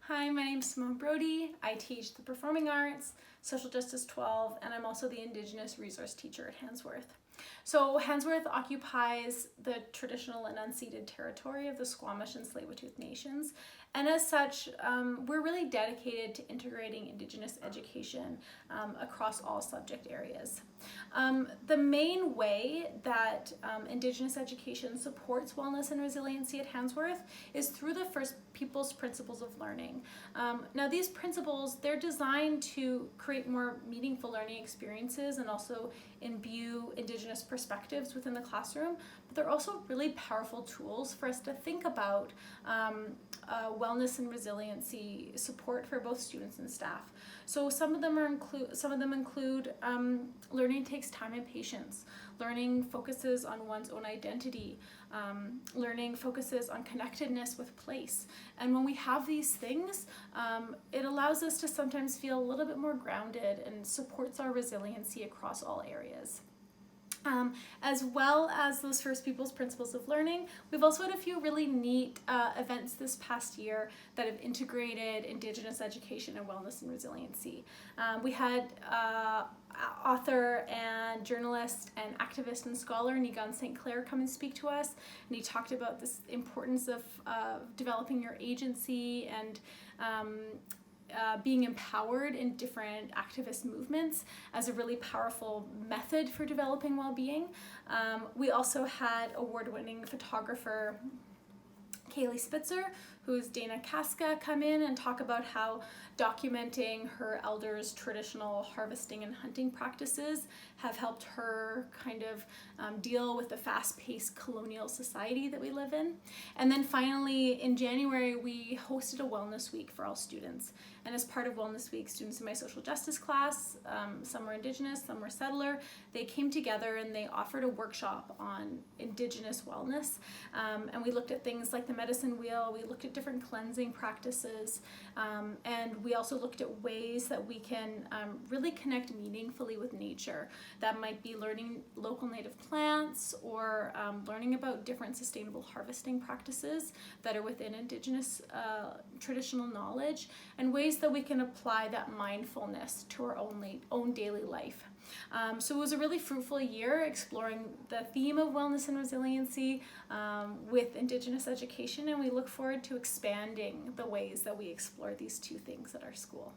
Hi, my name's Simone Brody. I teach the Performing Arts, Social Justice 12, and I'm also the Indigenous Resource Teacher at Handsworth. So Handsworth occupies the traditional and unceded territory of the Squamish and Tsleil-Waututh Nations, and as such, we're really dedicated to integrating Indigenous education across all subject areas. The main way that Indigenous education supports wellness and resiliency at Handsworth is through the First Peoples Principles of Learning. Now these principles, they're designed to create more meaningful learning experiences and also imbue Indigenous perspectives within the classroom, but they're also really powerful tools for us to think about wellness and resiliency support for both students and staff. So some of them include learning takes time and patience. Learning focuses on one's own identity. Learning focuses on connectedness with place. And when we have these things, it allows us to sometimes feel a little bit more grounded and supports our resiliency across all areas. As well as those First Peoples Principles of Learning, we've also had a few really neat events this past year that have integrated Indigenous education and wellness and resiliency. We had author and journalist and activist and scholar Nigan St. Clair come and speak to us, and he talked about this importance of developing your agency and being empowered in different activist movements as a really powerful method for developing well-being. We also had award-winning photographer Kaylee Spitzer, who's Dana Casca, come in and talk about how documenting her elders' traditional harvesting and hunting practices have helped her kind of deal with the fast-paced colonial society that we live in. And then finally, in January, we hosted a wellness week for all students. And as part of Wellness Week, students in my social justice class, some were Indigenous, some were settler, they came together and they offered a workshop on Indigenous wellness. And we looked at things like the medicine wheel, we looked at different cleansing practices, and we also looked at ways that we can really connect meaningfully with nature. That might be learning local native plants or learning about different sustainable harvesting practices that are within Indigenous traditional knowledge, and ways that we can apply that mindfulness to our own daily life. So it was a really fruitful year exploring the theme of wellness and resiliency with Indigenous education, and we look forward to expanding the ways that we explore these two things at our school.